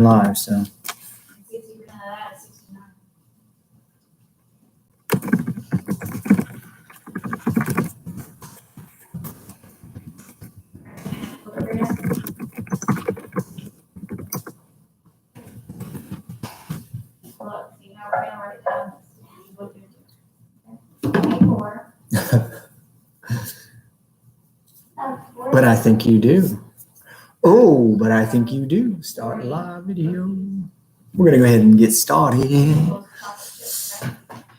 live, so. But I think you do. Oh, but I think you do. Start a live video. We're going to go ahead and get started.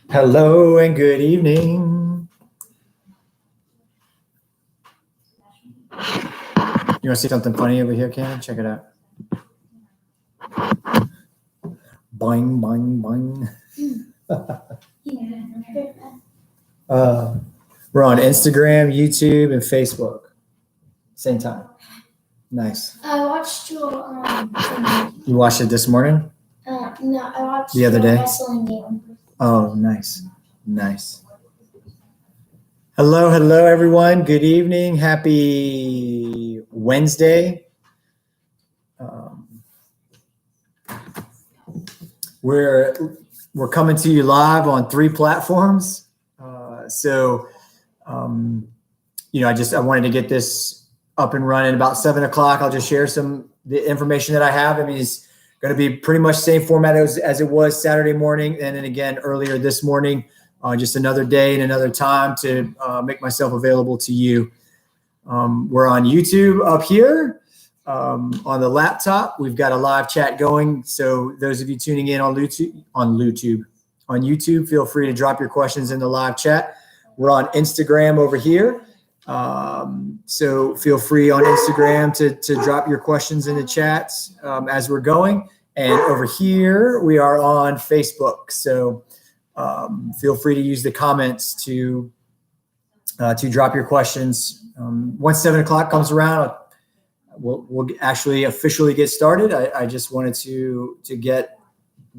Hello and good evening. You want to see something funny over here, Ken? Check it out. Boing, boing, boing. We're on Instagram, YouTube, and Facebook. Same time. Nice. I watched your You watched it this morning? No, I watched the other day. Wrestling game. Oh, nice. Nice. Hello, everyone. Good evening. Happy Wednesday. We're coming to you live on 3 platforms. I wanted to get this up and running about 7 o'clock. I'll just share the information that I have. I mean, it's going to be pretty much the same format as it was Saturday morning. And then again, earlier this morning, just another day and another time to make myself available to you. We're on YouTube up here on the laptop. We've got a live chat going. So those of you tuning in on YouTube, feel free to drop your questions in the live chat. We're on Instagram over here. So feel free on Instagram to drop your questions in the chats as we're going. And over here, we are on Facebook. So feel free to use the comments to drop your questions. Once 7 o'clock comes around, we'll actually officially get started. I just wanted to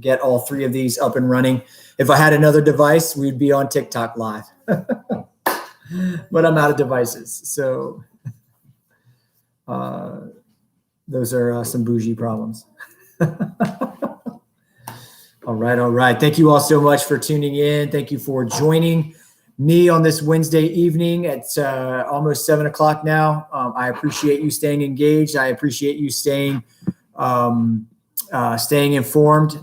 get all 3 of these up and running. If I had another device, we'd be on TikTok live. But I'm out of devices. So those are some bougie problems. All right. Thank you all so much for tuning in. Thank you for joining me on this Wednesday evening at almost 7 o'clock now. I appreciate you staying engaged. I appreciate you staying informed.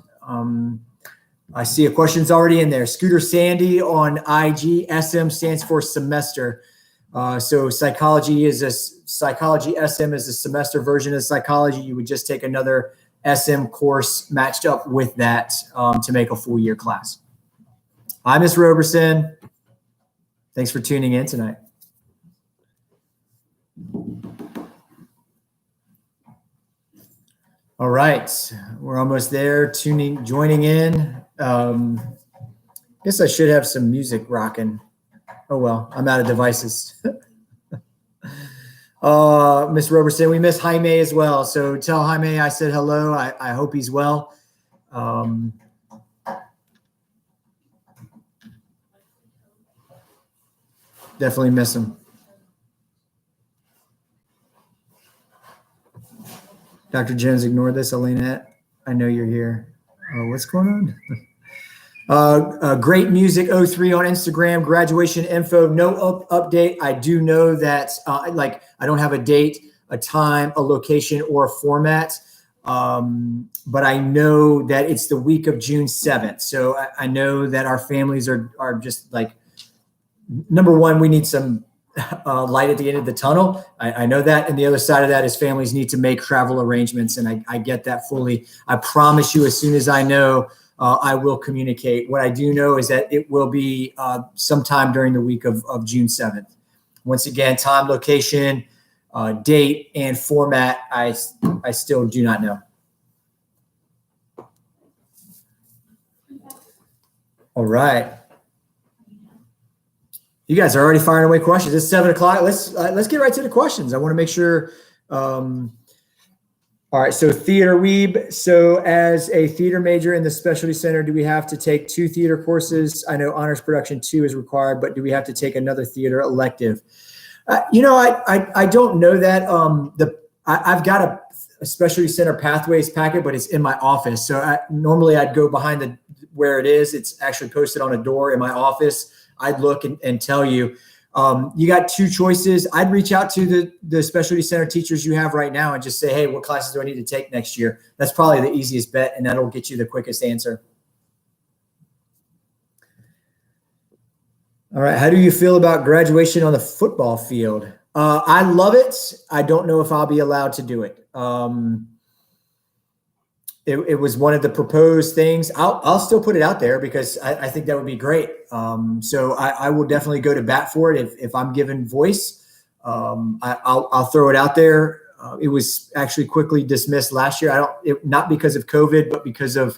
I see a question's already in there. Scooter Sandy on IG. SM stands for semester. So psychology SM is a semester version of psychology. You would just take another SM course matched up with that to make a full year class. Hi, Ms. Roberson. Thanks for tuning in tonight. All right, we're almost there. Joining in. Guess I should have some music rocking. Oh well, I'm out of devices. Miss Roberson, we miss Jaime as well. So tell Jaime I said hello. I hope he's well. Definitely miss him. Dr. Jones, ignore this. Elena, I know you're here. What's going on? Great Music 03 on Instagram. Graduation info. No update. I do know that I don't have a date, a time, a location, or a format. But I know that it's the week of June 7th. So I know that our families are just like, number one, we need some light at the end of the tunnel. I know that. And the other side of that is families need to make travel arrangements. And I get that fully. I promise you, as soon as I know, I will communicate. What I do know is that it will be sometime during the week of June 7th. Once again, time, location, date, and format, I still do not know. All right. You guys are already firing away questions. It's 7 o'clock. Let's get right to the questions. I want to make sure. All right. So theater weeb. So as a theater major in the specialty center, do we have to take 2 theater courses? I know honors production 2 is required, but do we have to take another theater elective? I don't know that. I've got a specialty center pathways packet, but it's in my office. So normally I'd go behind where it is. It's actually posted on a door in my office. I'd look and tell you. You got two choices. I'd reach out to the specialty center teachers you have right now and just say, hey, what classes do I need to take next year? That's probably the easiest bet, and that'll get you the quickest answer. All right. How do you feel about graduation on the football field? I love it. I don't know if I'll be allowed to do it. It was one of the proposed things. I'll still put it out there because I think that would be great. So I will definitely go to bat for it if I'm given voice. I'll throw it out there. It was actually quickly dismissed last year. Not because of COVID, but because of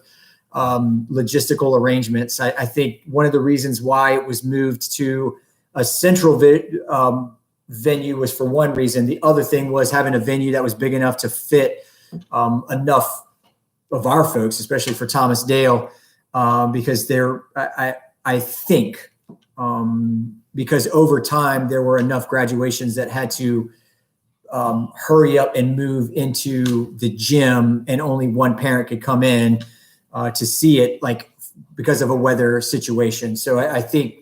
logistical arrangements. I think one of the reasons why it was moved to a central venue was for one reason. The other thing was having a venue that was big enough to fit enough of our folks, especially for Thomas Dale, because I think because over time there were enough graduations that had to hurry up and move into the gym, and only one parent could come in to see it, like because of a weather situation. So I think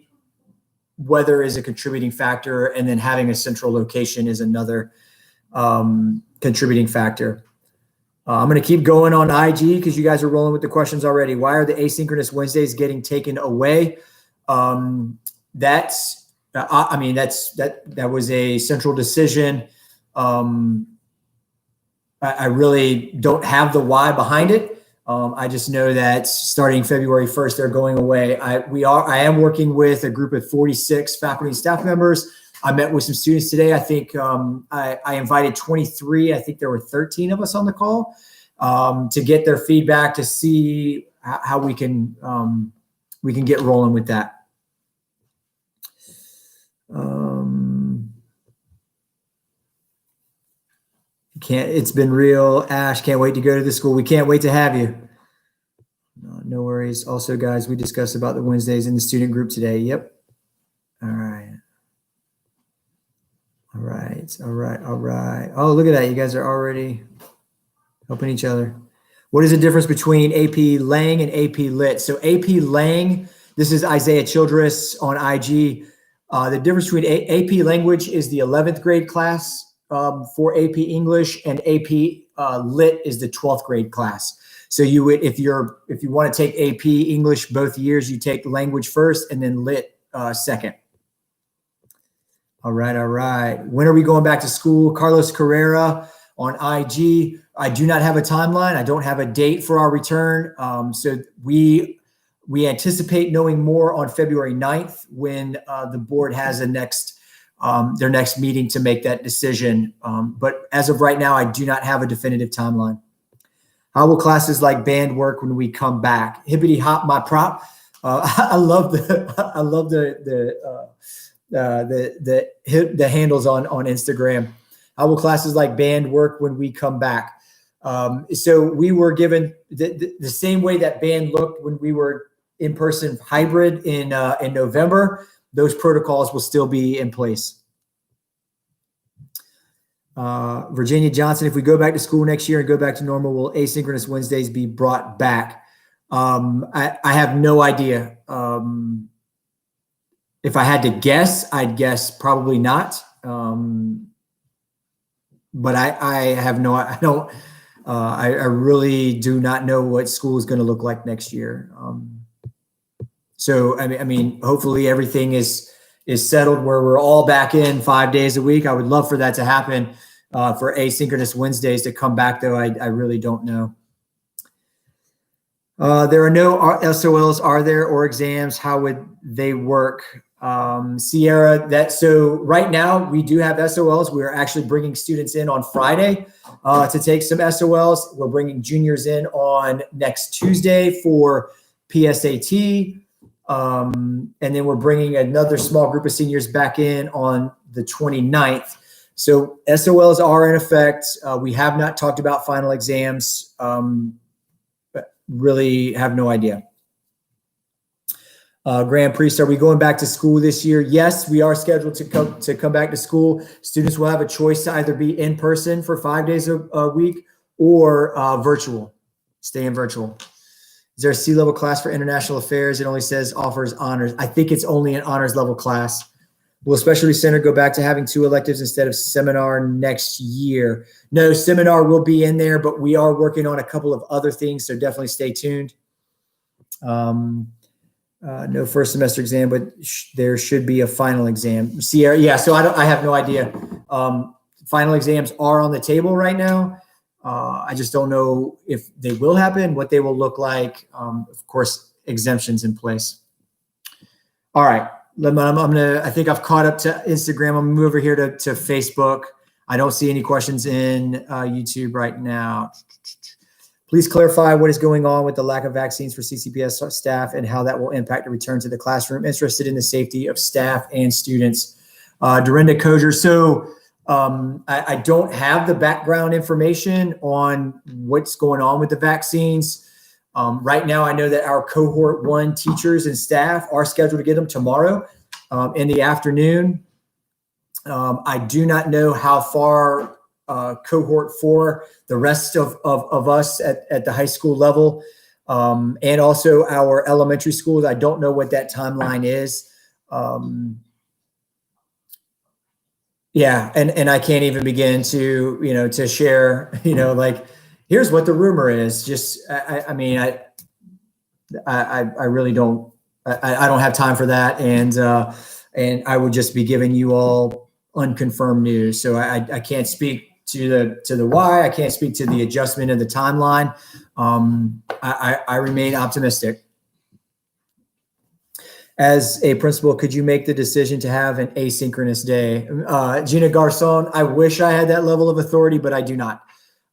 weather is a contributing factor, and then having a central location is another contributing factor. I'm going to keep going on IG because you guys are rolling with the questions already. Why are the asynchronous Wednesdays getting taken away? That was a central decision. I really don't have the why behind it. I just know that starting February 1st, they're going away. I am working with a group of 46 faculty and staff members. I met with some students today. I think I invited 23. I think there were 13 of us on the call to get their feedback to see how we can get rolling with that. It's been real. Ash, can't wait to go to the school. We can't wait to have you. No worries. Also, guys, we discussed about the Wednesdays in the student group today. Yep. All right. All right. Oh, look at that. You guys are already helping each other. What is the difference between AP Lang and AP Lit? So AP Lang, this is Isaiah Childress on IG. The difference between AP Language is the 11th grade class for AP English, and AP Lit is the 12th grade class. So you would, if you want to take AP English both years, you take language first and then Lit second. All right. When are we going back to school? Carlos Carrera on IG. I do not have a timeline. I don't have a date for our return. So we anticipate knowing more on February 9th when the board has their next meeting to make that decision. But as of right now, I do not have a definitive timeline. How will classes like band work when we come back? Hippity hop my prop. I love the handles on Instagram. How will classes like band work when we come back? So we were given the same way that band looked when we were in person hybrid in November. Those protocols will still be in place. Virginia Johnson, if we go back to school next year and go back to normal, will asynchronous Wednesdays be brought back? I have no idea. If I had to guess, I'd guess probably not. But I really do not know what school is going to look like next year. So, I mean, hopefully everything is settled where we're all back in 5 days a week. I would love for that to happen. For asynchronous Wednesdays to come back, though, I really don't know. There are no SOLs, are there, or exams? How would they work? Sierra, so right now we do have SOLs. We're actually bringing students in on Friday to take some SOLs. We're bringing juniors in on next Tuesday for PSAT. And then we're bringing another small group of seniors back in on the 29th. So SOLs are in effect. We have not talked about final exams, but really have no idea. Grand Priest, are we going back to school this year? Yes, we are scheduled to come back to school. Students will have a choice to either be in person for 5 days a week or virtual, stay in virtual. Is there a C-level class for international affairs? It only says offers honors. I think it's only an honors level class. Will Specialty Center go back to having 2 electives instead of seminar next year? No, seminar will be in there, but we are working on a couple of other things, so definitely stay tuned. No first semester exam, but there should be a final exam. Sierra, yeah, so I have no idea. Final exams are on the table right now. I just don't know if they will happen, what they will look like. Of course, exemptions in place. All right. I think I've caught up to Instagram. I'm gonna move over here to Facebook. I don't see any questions in YouTube right now. Please clarify what is going on with the lack of vaccines for CCPS staff and how that will impact the return to the classroom. Interested in the safety of staff and students. Dorinda Koger. So I don't have the background information on what's going on with the vaccines. Right now, I know that our cohort 1 teachers and staff are scheduled to get them tomorrow in the afternoon. I do not know how far cohort 4, the rest of us at the high school level, and also our elementary schools. I don't know what that timeline is. Yeah, and I can't even begin to share, like, here's what the rumor is. Just, I really don't, I don't have time for that. And I would just be giving you all unconfirmed news. So I can't speak to the why. I can't speak to the adjustment of the timeline. I remain optimistic. As a principal, could you make the decision to have an asynchronous day? Gina Garcon, I wish I had that level of authority, but I do not,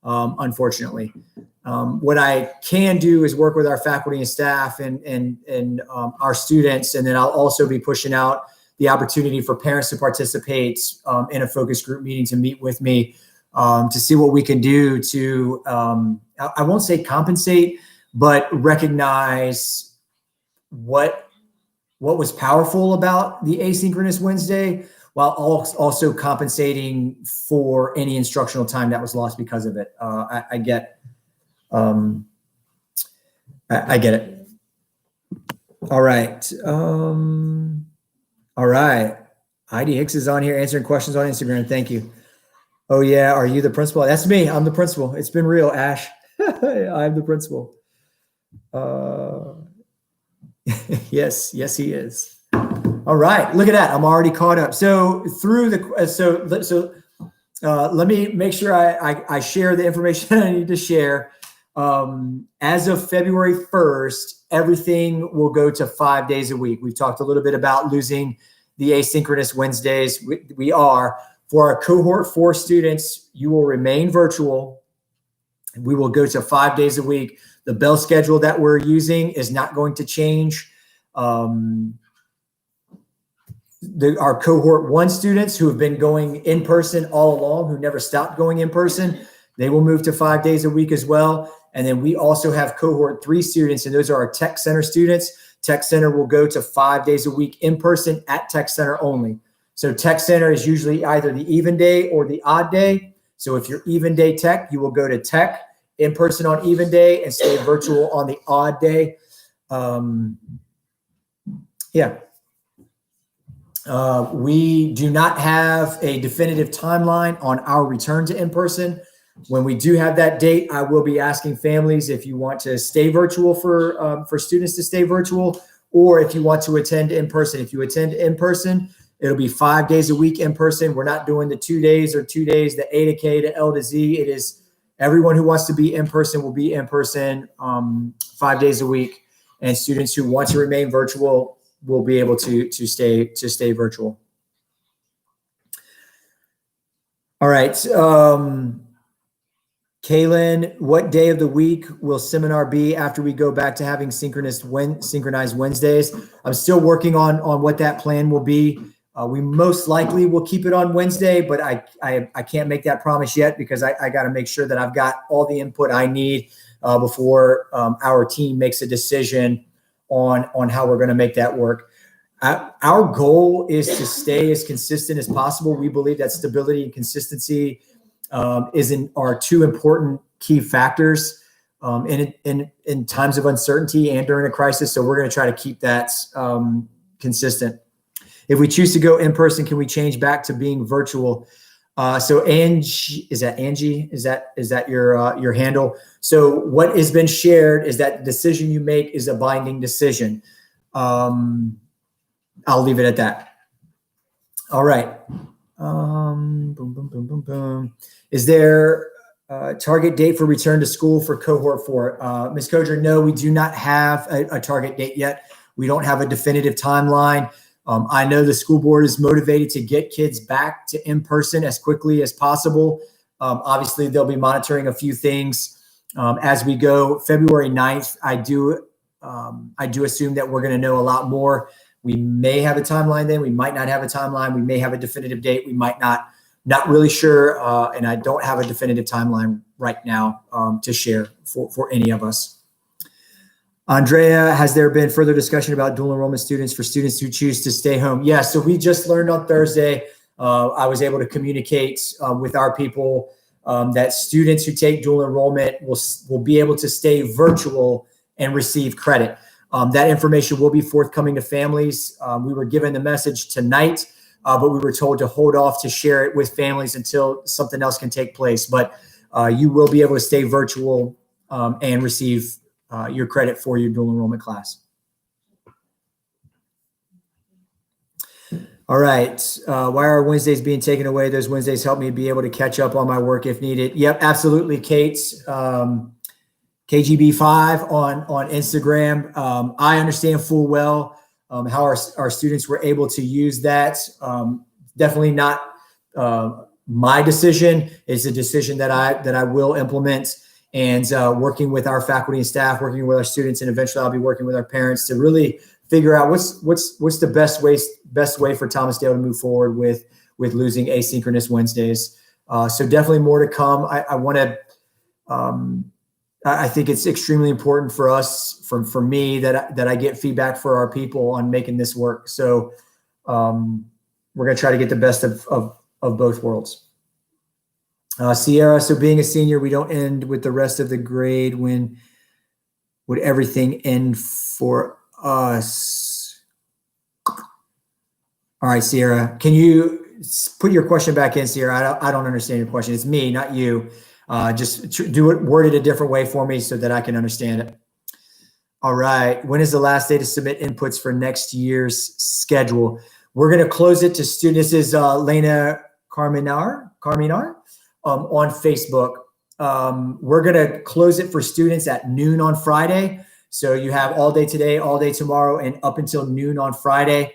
unfortunately. What I can do is work with our faculty and staff and our students, and then I'll also be pushing out the opportunity for parents to participate in a focus group meeting to meet with me to see what we can do to, I won't say compensate, but recognize what was powerful about the asynchronous Wednesday, while also compensating for any instructional time that was lost because of it. I get it. All right. All right. Heidi Hicks is on here answering questions on Instagram. Thank you. Oh yeah. Are you the principal? That's me. I'm the principal. It's been real, Ash. I'm the principal. Yes, he is. All right, look at that. I'm already caught up. So through the let me make sure I share the information I need to share. As of February 1st, everything will go to 5 days a week. We've talked a little bit about losing the asynchronous Wednesdays. We are. For our cohort 4 students, you will remain virtual. We will go to 5 days a week. The bell schedule that we're using is not going to change. Our cohort 1 students who have been going in person all along, who never stopped going in person, they will move to 5 days a week as well. And then we also have cohort 3 students, and those are our Tech Center students. Tech Center will go to 5 days a week in person at Tech Center only. So Tech Center is usually either the even day or the odd day. So if you're even day tech, you will go to tech in person on even day and stay virtual on the odd day. We do not have a definitive timeline on our return to in-person. When we do have that date, I will be asking families if you want to stay virtual for students to stay virtual, or if you want to attend in person. If you attend in person, it'll be 5 days a week in person. We're not doing the 2 days or 2 days, the A to K to L to Z. It is everyone who wants to be in person will be in person 5 days a week, and students who want to remain virtual will be able to stay virtual. All right. Kaylin, what day of the week will seminar be after we go back to having synchronized Wednesdays? I'm still working on what that plan will be. We most likely will keep it on Wednesday, but I can't make that promise yet because I got to make sure that I've got all the input I need before our team makes a decision on how we're going to make that work. Our goal is to stay as consistent as possible. We believe that stability and consistency are two important key factors in times of uncertainty and during a crisis. So we're going to try to keep that consistent. If we choose to go in person, can we change back to being virtual? So Angie, is that Angie? Is that your handle? So what has been shared is that the decision you make is a binding decision. I'll leave it at that. All right. Boom, boom, boom, boom, boom. Is there a target date for return to school for cohort 4? Ms. Koger, no, we do not have a target date yet. We don't have a definitive timeline. I know the school board is motivated to get kids back to in-person as quickly as possible. Obviously, they'll be monitoring a few things as we go. February 9th, I do assume that we're going to know a lot more. We may have a timeline then. We might not have a timeline. We may have a definitive date. We might not. Not really sure. And I don't have a definitive timeline right now to share for any of us. Andrea, has there been further discussion about dual enrollment students for students who choose to stay home? Yeah, so we just learned on Thursday. I was able to communicate with our people that students who take dual enrollment will be able to stay virtual and receive credit. That information will be forthcoming to families. We were given the message tonight, but we were told to hold off to share it with families until something else can take place. But you will be able to stay virtual and receive your credit for your dual enrollment class. All right. Why are Wednesdays being taken away? Those Wednesdays help me be able to catch up on my work if needed. Yep, absolutely, Kate. KGB5 on Instagram. I understand full well how our students were able to use that. Definitely not my decision. It's a decision that I will implement. And working with our faculty and staff, working with our students, and eventually I'll be working with our parents to really figure out what's the best way for Thomasdale to move forward with losing asynchronous Wednesdays. So definitely more to come. I think it's extremely important for us, for me, that I get feedback for our people on making this work. So we're going to try to get the best of both worlds. Sierra, so being a senior, we don't end with the rest of the grade. When would everything end for us? All right, Sierra, can you put your question back in, Sierra? I don't understand your question. It's me, not you. Just word it a different way for me so that I can understand it. All right. When is the last day to submit inputs for next year's schedule? We're going to close it to students. This is Lena Carminar on Facebook. We're going to close it for students at noon on Friday. So you have all day today, all day tomorrow, and up until noon on Friday.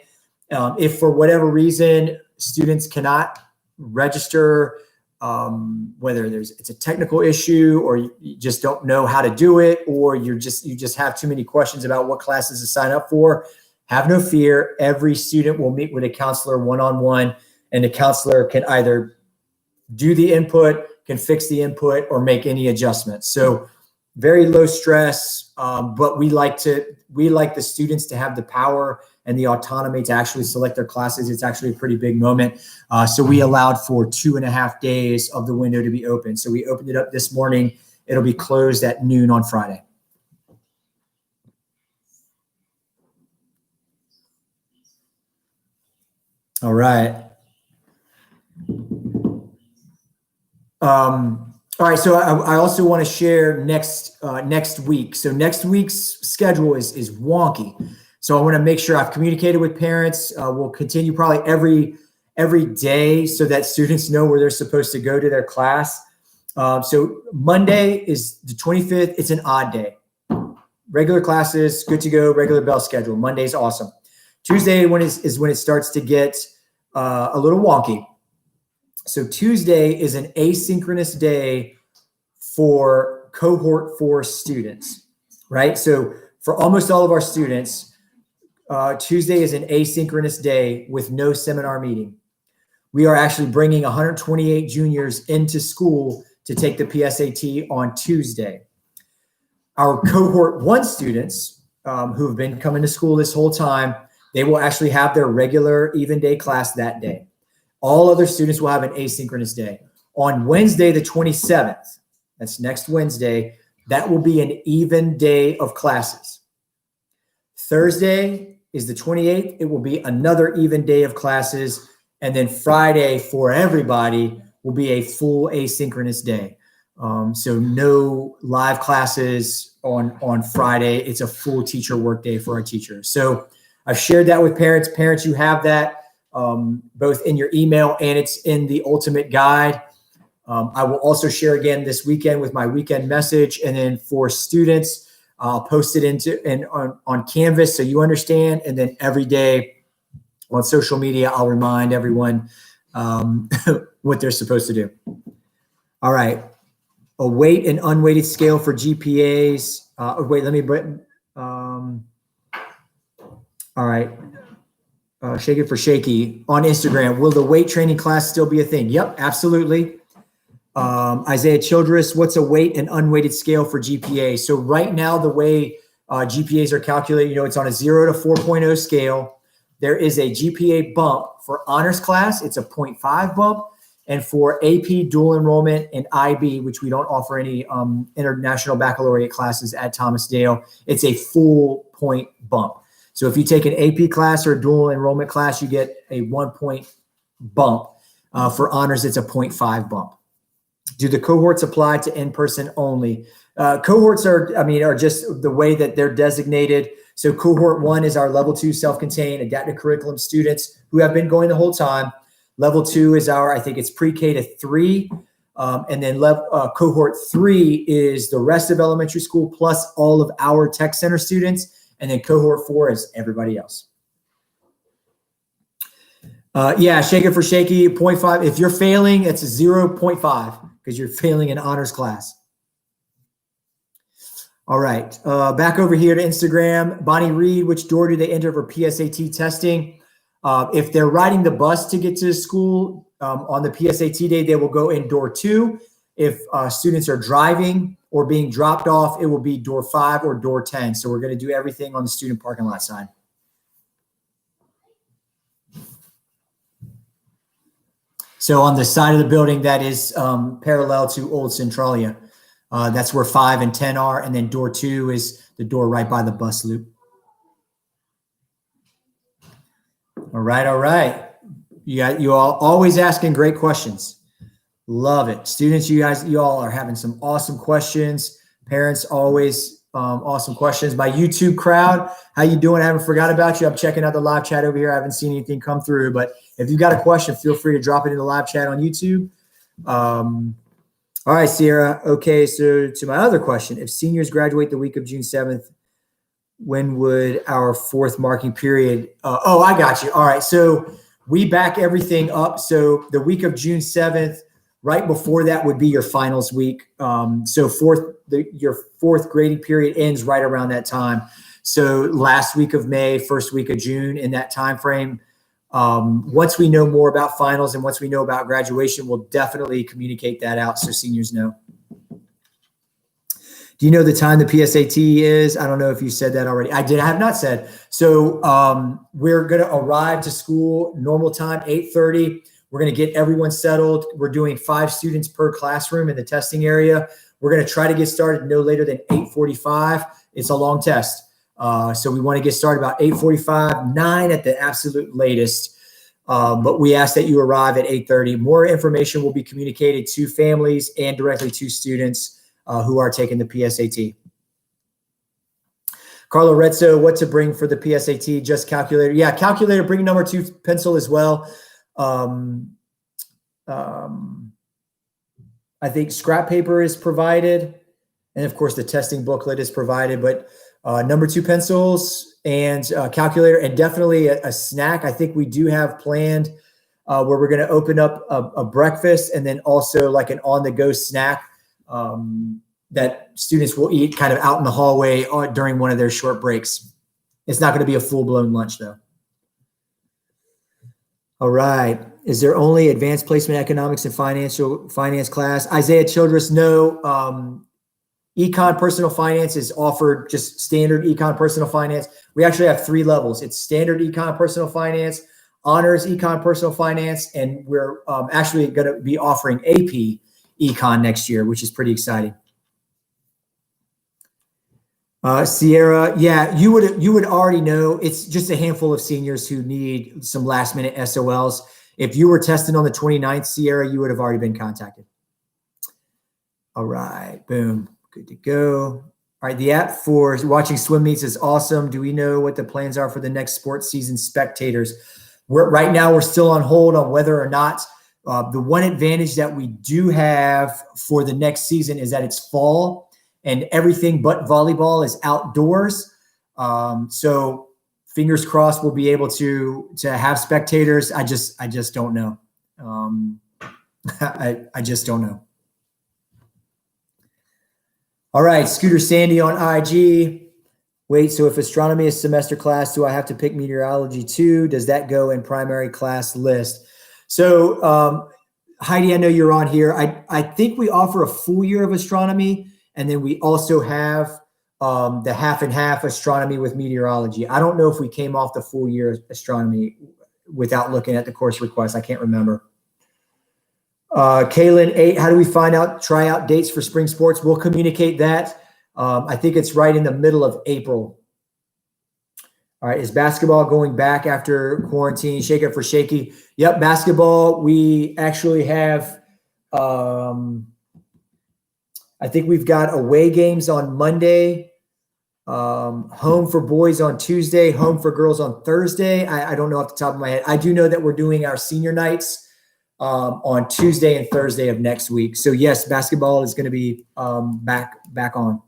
If for whatever reason students cannot register, whether it's a technical issue or you just don't know how to do it, or you just have too many questions about what classes to sign up for, have no fear. Every student will meet with a counselor one-on-one, and the counselor can either do the input, can fix the input, or make any adjustments. So very low stress, but we like the students to have the power and the autonomy to actually select their classes. It's actually a pretty big moment. So we allowed for 2.5 days of the window to be open. So we opened it up this morning. It'll be closed at noon on Friday. All right. All right, so I also want to share next week. So next week's schedule is wonky. So I want to make sure I've communicated with parents. We'll continue probably every day so that students know where they're supposed to go to their class. So Monday is the 25th. It's an odd day. Regular classes, good to go, regular bell schedule. Monday's awesome. Tuesday is when it starts to get a little wonky. So Tuesday is an asynchronous day for cohort 4 students, right? So for almost all of our students, Tuesday is an asynchronous day with no seminar meeting. We are actually bringing 128 juniors into school to take the PSAT on Tuesday. Our cohort 1 students who have been coming to school this whole time, they will actually have their regular even day class that day. All other students will have an asynchronous day. On Wednesday, the 27th, that's next Wednesday, that will be an even day of classes. Thursday is the 28th. It will be another even day of classes. And then Friday for everybody will be a full asynchronous day. So no live classes on Friday. It's a full teacher work day for our teachers. So I've shared that with parents. Parents, you have that both in your email and it's in the ultimate guide. I will also share again this weekend with my weekend message. And then for students, I'll post it on Canvas so you understand. And then every day on social media, I'll remind everyone what they're supposed to do. All right. A weight and unweighted scale for GPAs. Wait, let me bring. All right. Shake it for Shaky on Instagram. Will the weight training class still be a thing? Yep, absolutely. Isaiah Childress, what's a weight and unweighted scale for GPA? So right now, the way GPAs are calculated, it's on a 0 to 4.0 scale. There is a GPA bump for honors class. It's a 0.5 bump. And for AP dual enrollment and IB, which we don't offer any international baccalaureate classes at Thomas Dale, it's a full point bump. So if you take an AP class or a dual enrollment class, you get a 1 point bump. For honors, it's a 0.5 bump. Do the cohorts apply to in-person only? Cohorts are just the way that they're designated. So cohort 1 is our level 2 self-contained adaptive curriculum students who have been going the whole time. Level 2 is I think it's pre-K to 3. And then cohort 3 is the rest of elementary school plus all of our tech center students. And then cohort 4 is everybody else. Yeah, shake it for Shaky, 0.5. If you're failing, it's a 0.5 because you're failing an honors class. All right, back over here to Instagram. Bonnie Reed, which door do they enter for PSAT testing? If they're riding the bus to get to school on the PSAT day, they will go in door 2. If students are driving or being dropped off, it will be door 5 or door 10. So we're going to do everything on the student parking lot side. So on the side of the building that is parallel to Old Centralia, that's where 5 and 10 are. And then door 2 is the door right by the bus loop. All right. You all always asking great questions. Love it. Students, you all are having some awesome questions. Parents, always awesome questions. My YouTube crowd, how you doing? I haven't forgot about you. I'm checking out the live chat over here. I haven't seen anything come through, but if you've got a question, feel free to drop it in the live chat on YouTube. All right, Sierra. Okay, so to my other question, if seniors graduate the week of June 7th, when would our 4th marking period? I got you. All right. So we back everything up. So the week of June 7th, right before that would be your finals week. So your 4th grading period ends right around that time. So last week of May, first week of June, in that time frame. Once we know more about finals and once we know about graduation, we'll definitely communicate that out so seniors know. Do you know the time the PSAT is? I don't know if you said that already. I have not said. So we're going to arrive to school normal time, 8:30. We're going to get everyone settled. We're doing 5 students per classroom in the testing area. We're going to try to get started no later than 8:45. It's a long test. So we want to get started about 8:45, 9 at the absolute latest. But we ask that you arrive at 8:30. More information will be communicated to families and directly to students who are taking the PSAT. Carlo Rezzo, what to bring for the PSAT? Just calculator. Yeah, calculator, bring number 2 pencil as well. I think scrap paper is provided. And of course the testing booklet is provided, but number 2 pencils and calculator and definitely a snack. I think we do have planned where we're going to open up a breakfast and then also like an on-the-go snack that students will eat kind of out in the hallway during one of their short breaks. It's not going to be a full-blown lunch though. All right. Is there only advanced placement economics and finance class? Isaiah Childress, no. Econ Personal Finance is offered just standard Econ Personal Finance. We actually have 3 levels. It's standard Econ Personal Finance, honors Econ Personal Finance, and we're actually going to be offering AP Econ next year, which is pretty exciting. Sierra, yeah, you would already know. It's just a handful of seniors who need some last minute SOLs. If you were tested on the 29th, Sierra, you would have already been contacted. All right, boom, good to go. All right, the app for watching swim meets is awesome. Do we know what the plans are for the next sports season spectators? Right now, we're still on hold on whether or not. The one advantage that we do have for the next season is that it's fall and everything but volleyball is outdoors. So fingers crossed we'll be able to have spectators. I just don't know. I just don't know. All right, Scooter Sandy on IG. Wait, so if astronomy is semester class, do I have to pick meteorology too? Does that go in primary class list? So Heidi, I know you're on here. I think we offer a full year of astronomy, and then we also have the half and half astronomy with meteorology. I don't know if we came off the full year astronomy without looking at the course request. I can't remember. Kaylin 8, how do we find out tryout dates for spring sports? We'll communicate that. I think it's right in the middle of April. All right, is basketball going back after quarantine? Shake it for Shaky. Yep, basketball. We actually have, I think we've got away games on Monday, home for boys on Tuesday, home for girls on Thursday. I don't know off the top of my head. I do know that we're doing our senior nights on Tuesday and Thursday of next week. So yes, basketball is going to be back on.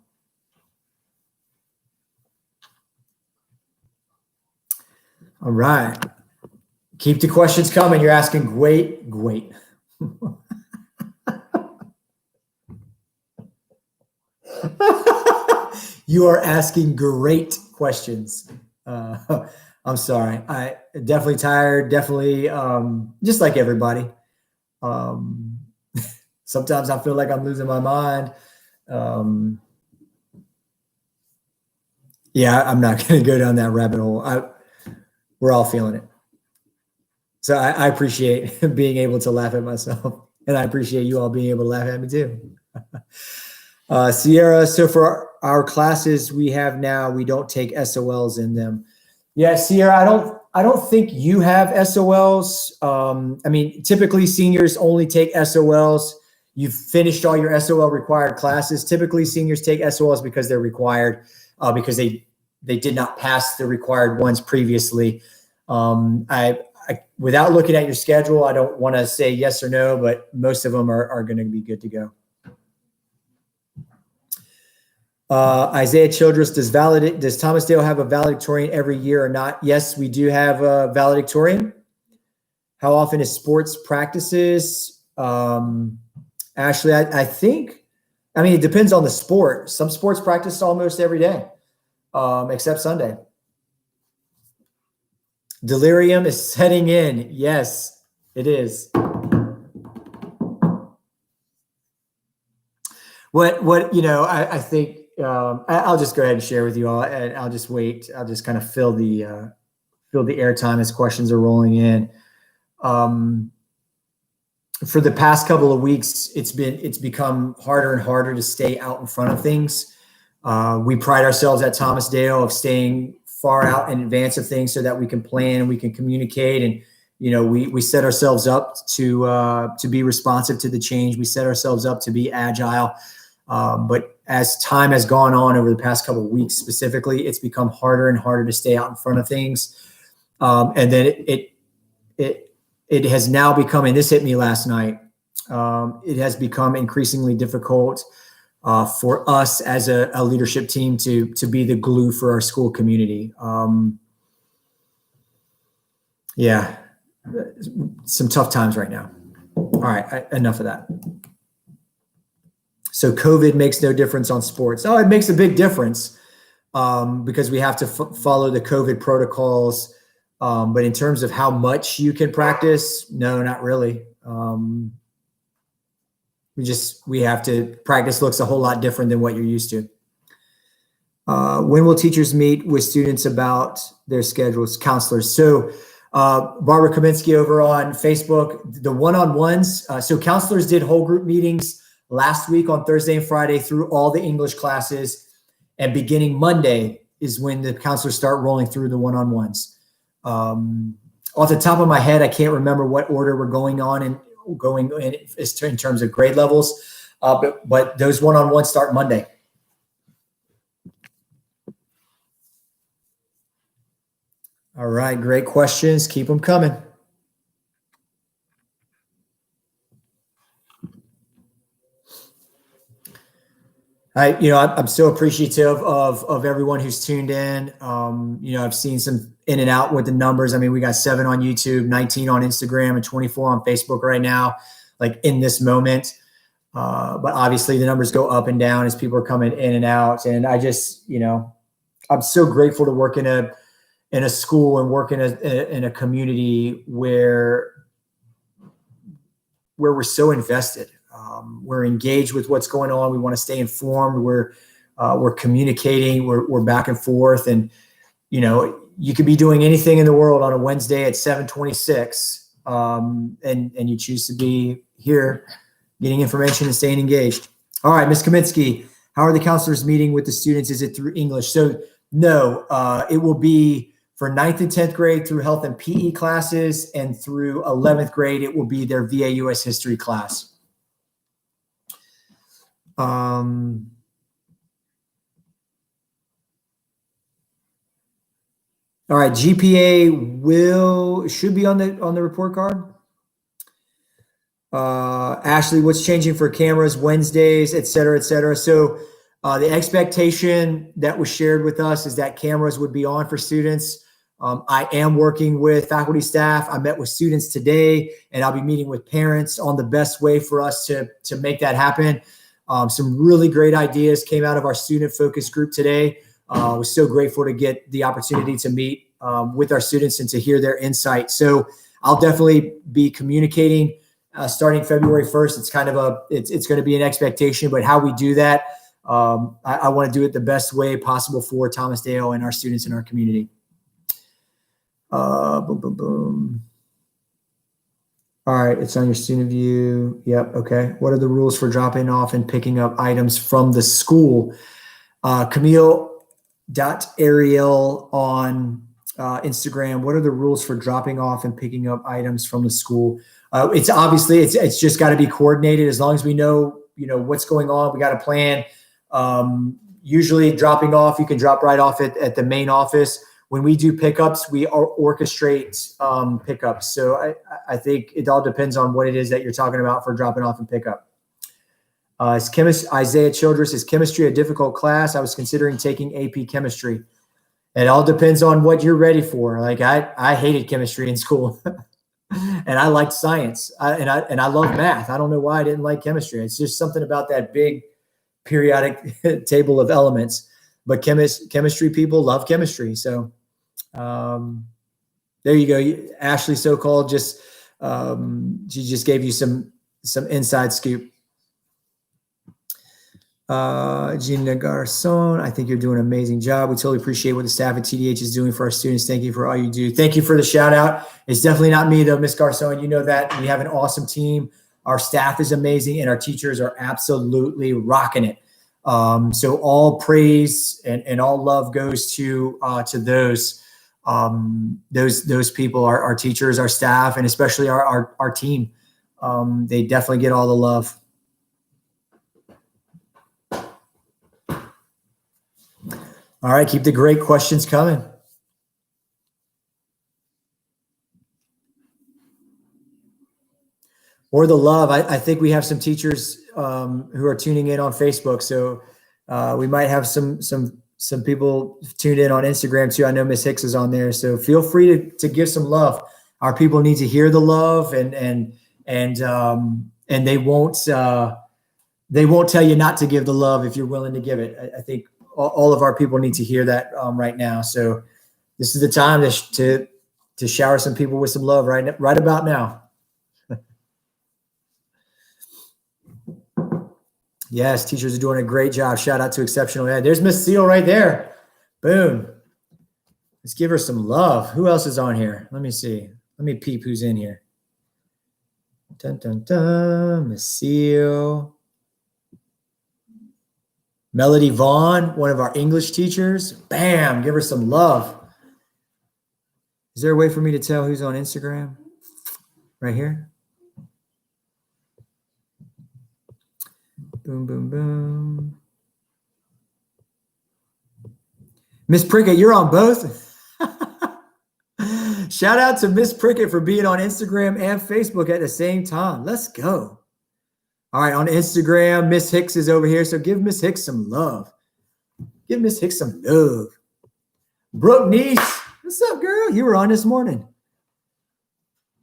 All right. Keep the questions coming. You're asking great. You are asking great questions. I'm sorry. I definitely tired. Definitely just like everybody. Sometimes I feel like I'm losing my mind. Yeah, I'm not going to go down that rabbit hole. We're all feeling it. So I appreciate being able to laugh at myself, and I appreciate you all being able to laugh at me too. Sierra, so for our classes we have now, we don't take SOLs in them. Yeah, Sierra, I don't think you have SOLs. I mean, typically seniors only take SOLs. You've finished all your SOL required classes. Typically seniors take SOLs because they're required, because they did not pass the required ones previously. Without looking at your schedule, I don't want to say yes or no, but most of them are going to be good to go. Isaiah Childress, does Thomasdale have a valedictorian every year or not? Yes, we do have a valedictorian. How often is sports practices? Ashley, I think, it depends on the sport. Some sports practice almost every day, except Sunday. Delirium is setting in. Yes, it is. I think I'll just go ahead and share with you all, and I'll just wait. I'll just kind of fill the airtime as questions are rolling in. For the past couple of weeks, it's become harder and harder to stay out in front of things. We pride ourselves at Thomasdale of staying far out in advance of things so that we can plan and we can communicate, and we set ourselves up to be responsive to the change. We set ourselves up to be agile. But as time has gone on over the past couple of weeks specifically, it's become harder and harder to stay out in front of things. And then it has now become, and this hit me last night, it has become increasingly difficult for us as a leadership team to be the glue for our school community. Yeah, some tough times right now. All right, enough of that. So COVID makes no difference on sports. Oh, it makes a big difference because we have to follow the COVID protocols. But in terms of how much you can practice, no, not really. We have to practice looks a whole lot different than what you're used to. When will teachers meet with students about their schedules? Counselors. So Barbara Kaminsky over on Facebook, the one-on-ones. So counselors did whole group meetings last week on Thursday and Friday through all the English classes. And beginning Monday is when the counselors start rolling through the one-on-ones. Off the top of my head, I can't remember what order we're going in terms of grade levels, but those one-on-ones start Monday. All right, great questions. Keep them coming. I'm so appreciative of everyone who's tuned in. I've seen some in and out with the numbers. I mean, we got 7 on YouTube, 19 on Instagram, and 24 on Facebook right now, like in this moment. But obviously the numbers go up and down as people are coming in and out. And I just, I'm so grateful to work in a school and work in a community where we're so invested. We're engaged with what's going on. We want to stay informed. We're communicating. We're back and forth. And you could be doing anything in the world on a Wednesday at 7:26, and you choose to be here, getting information and staying engaged. All right, Ms. Kaminsky, how are the counselors meeting with the students? Is it through English? So no, it will be for 9th and 10th grade through health and PE classes, and through 11th grade, it will be their VA US history class. All right, GPA should be on the report card. Ashley, what's changing for cameras, Wednesdays, et cetera, et cetera. So the expectation that was shared with us is that cameras would be on for students. I am working with faculty staff. I met with students today, and I'll be meeting with parents on the best way for us to make that happen. Some really great ideas came out of our student focus group today. I was so grateful to get the opportunity to meet with our students and to hear their insight. So I'll definitely be communicating starting February 1st. It's kind of it's going to be an expectation, but how we do that, I want to do it the best way possible for Thomas Dale and our students in our community. Boom, boom, boom. All right, it's on your student view. Yep, okay. What are the rules for dropping off and picking up items from the school? Camille.Ariel on Instagram. What are the rules for dropping off and picking up items from the school? It's obviously, it's just got to be coordinated. As long as we know, what's going on, we got a plan. Usually dropping off, you can drop right off at the main office. When we do pickups, we orchestrate pickups. So I think it all depends on what it is that you're talking about for dropping off and pickup. Isaiah Childress, is chemistry a difficult class? I was considering taking AP chemistry. It all depends on what you're ready for. Like I hated chemistry in school, and I liked science, and I love math. I don't know why I didn't like chemistry. It's just something about that big periodic table of elements. But chemistry people love chemistry. So there you go. Ashley, so-called, just she just gave you some inside scoop. Gina Garcon, I think you're doing an amazing job. We totally appreciate what the staff at TDH is doing for our students. Thank you for all you do. Thank you for the shout out. It's definitely not me though, Miss Garcon. You know that we have an awesome team. Our staff is amazing, and our teachers are absolutely rocking it. So all praise and all love goes to those people, our teachers, our staff, and especially our team. They definitely get all the love. All right, keep the great questions coming. Or the love. I think we have some teachers who are tuning in on Facebook, so we might have some people tuned in on Instagram too. I know Miss Hicks is on there, so feel free to give some love. Our people need to hear the love, and they won't tell you not to give the love if you're willing to give it. I think all of our people need to hear that right now. So this is the time to shower some people with some love right about now. Yes, teachers are doing a great job. Shout out to Exceptional Ed. There's Miss Seal right there. Boom. Let's give her some love. Who else is on here? Let me see. Let me peep who's in here. Dun, dun, dun. Miss Seal. Melody Vaughn, one of our English teachers. Bam, give her some love. Is there a way for me to tell who's on Instagram? Right here. Boom, boom, boom. Miss Prickett, you're on both. Shout out to Miss Prickett for being on Instagram and Facebook at the same time. Let's go. All right, on Instagram, Miss Hicks is over here, so give Miss Hicks some love. Give Miss Hicks some love. Brooke Niece, what's up, girl? You were on this morning.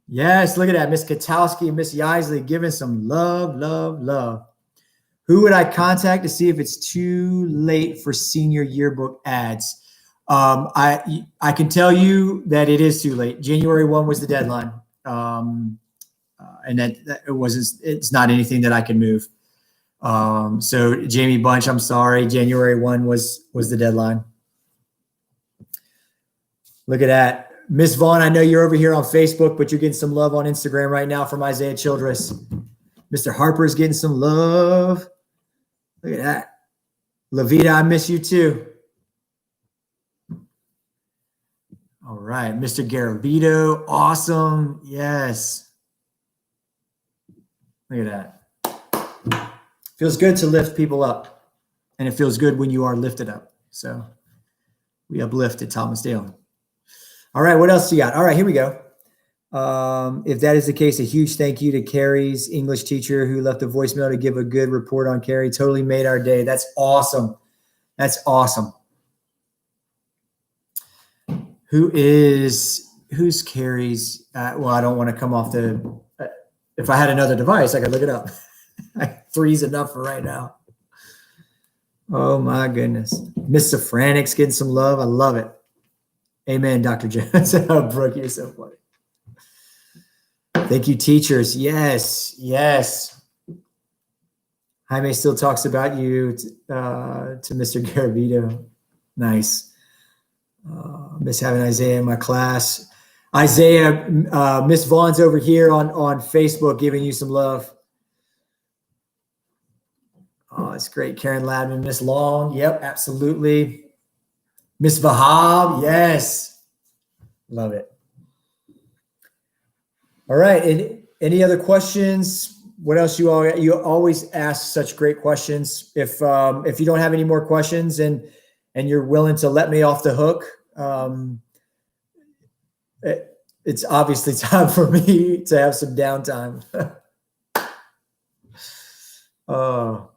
Yes, look at that. Miss Katowski and Miss Yisley giving some love, love, love. Who would I contact to see if it's too late for senior yearbook ads? I can tell you that it is too late. January 1 was the deadline. And that it wasn't, it's not anything that I can move. So Jamie Bunch, I'm sorry. January 1 was the deadline. Look at that. Miss Vaughn, I know you're over here on Facebook, but you're getting some love on Instagram right now from Isaiah Childress. Mr. Harper is getting some love. Look at that. Lavita, I miss you too. All right. Mr. Garavito, awesome. Yes. Look at that. Feels good to lift people up. And it feels good when you are lifted up. So we uplift at Thomas Dale. All right, what else you got? All right, here we go. If that is the case, a huge thank you to Carrie's English teacher who left a voicemail to give a good report on Carrie. Totally made our day. That's awesome. That's awesome. Who's Carrie's? Well, I don't want to come off the, if I had another device, I could look it up. 3's enough for right now. Oh my goodness. Miss Safranic's getting some love. I love it. Amen, Dr. Jones. Brooke, you're so funny. Thank you, teachers. Yes, yes. Jaime still talks about you to Mr. Garavito. Nice. Miss having Isaiah in my class. Isaiah, Miss Vaughn's over here on Facebook giving you some love. Oh, it's great. Karen Ladman, Miss Long. Yep, absolutely. Miss Vahab. Yes. Love it. All right. Any other questions? What else you always ask such great questions. If you don't have any more questions and you're willing to let me off the hook, it's obviously time for me to have some downtime. Oh.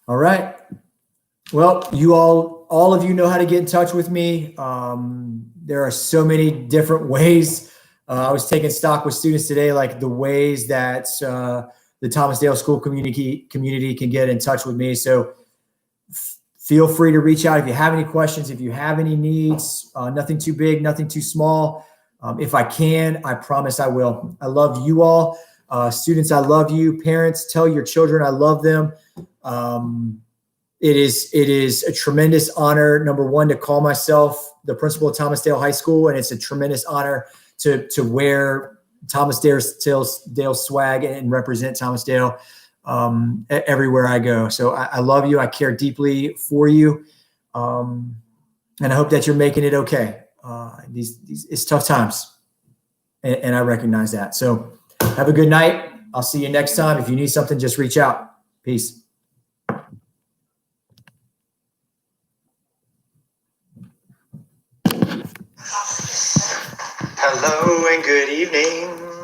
All right. Well, all of you know how to get in touch with me. There are so many different ways. I was taking stock with students today, like the ways that the Thomas Dale School community can get in touch with me. So feel free to reach out if you have any questions, if you have any needs, nothing too big, nothing too small. If I can, I promise I will. I love you all. Students, I love you. Parents, tell your children I love them. It is a tremendous honor, number one, to call myself the principal of Thomas Dale High School, and it's a tremendous honor to wear Thomas Dale swag and represent Thomas Dale everywhere I go. So I love you. I care deeply for you, and I hope that you're making it okay. It's tough times, and I recognize that. So have a good night. I'll see you next time. If you need something, just reach out. Peace. Hello and good evening.